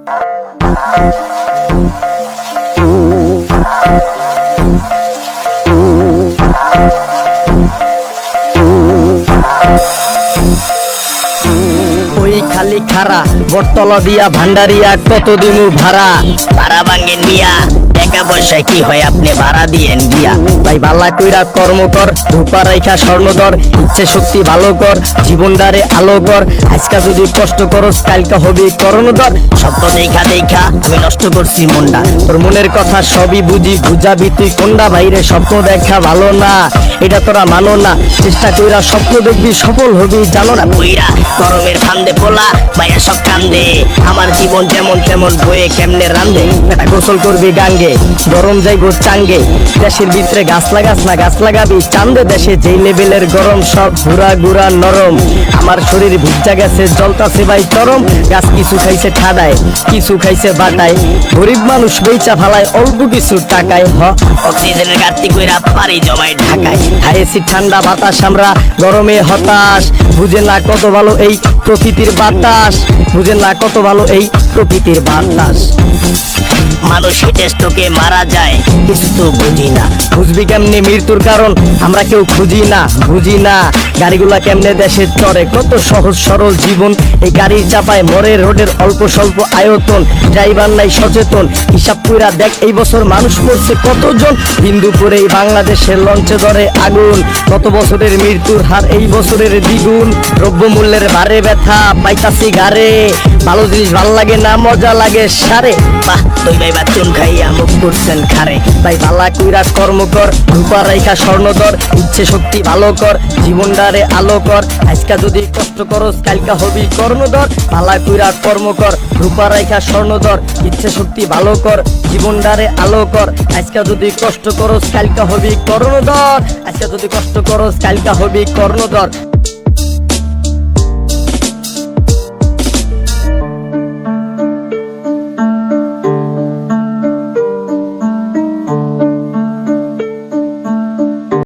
ওই খালি খারা বটতলা দিয়া ভান্ডারিয়া কত দিমু ভাড়া ভাড়া ভাঙ্গেন মিয়া টাকা পয়সা কি হয় আপনি ভাড়া দিয়েন গিয়া ভাই বালা কইরা কর্ম কর ধূপা রাইখা স্বর্ণধর ইচ্ছে শক্তি ভালো কর জীবনদারে আলো কর আজকা যদি কষ্ট করস কালকা হবি করণধর স্বপ্ন দেখা দেখা আমি নষ্ট করছি মনটা তোর মনের কথা সবই বুঝি বুঝাবি তুই কোনটা ভাইরে স্বপ্ন দেখা ভালো না এটা তোরা মানো না চেষ্টা কইরা স্বপ্ন দেখবি সফল হবি জানো না বইরা গরমের ফান্দে পোলা ভাইয়া সব কান্দে আমার জীবন যেমন তেমন বয়ে কেমনে রান্দে এটা গোসল করবি গাঙ্গে গরম যাইগো চাঙ্গে দেশের ভিতরে গাছ লাগাস না গাছ লাগাবি চান্দে দেশে যেই লেভেলের গরম সব ঘুরা ঘুরা নরম আমার শরীর ভিজা গেছে জলতাছে ভাই চরম গাছ কিছু খাইছে ঠাডায় কিছু খাইছে বাটায় গরিব মানুষ বেচা ফালায় অল্প কিছু টাকায় অক্সিজেনের ঘাটতি কইরা পারি জমায় ঢাকায় খাইছি ঠান্ডা বাতাস আমরা গরমে হতাশ বুঝে না কত ভালো এই প্রকৃতির বাতাস বুঝে না কত ভালো এই প্রকৃতির বাতাস মানুষ হেঁটে স্ট্রোকে মারা যায় কিছু তো বুঝি না বুঝবি কেমনে মৃত্যুর কারণ আমরা কেউ খুঁজি না বুঝি না গাড়িগুলা কেমনে দেশে চড়ে কত সহজ সরল জীবন এই গাড়ির চাপায় মরে রোডের অল্প স্বল্প আয়তন ড্রাইভার নাই সচেতন হিসাব কইরা দেখ এই বছর মানুষ মরছে কতজন হিন্দুপুরে বাংলাদেশের লঞ্চে ধরে আগুন কত বছরের মৃত্যুর হার এই বছরের দ্বিগুণ দ্রব্যমূল্যের ভারে ব্যথা পাইতাছি গারে ভালো জিনিস ভাল লাগে না মজা লাগে সারে বাহ তুই ভাই বাচ্চন খাইয়া মুখ করছেন খারে তাই বালা কইরা কর্ম কর রূপা রাইখা স্বর্ণধর ইচ্ছে শক্তি ভালো কর জীবনটারে আলো কর আজকা যদি কষ্ট করস কালকা হবি কর্ণধর বালা কইরা কর্ম কর রূপা রাইখা স্বর্ণধর ইচ্ছে শক্তি ভালো কর জীবনটারে আলো কর আজকা যদি কষ্ট করস কালকা হবি কর্ণধর আজকা যদি কষ্ট করস কালকা হবি কর্ণধর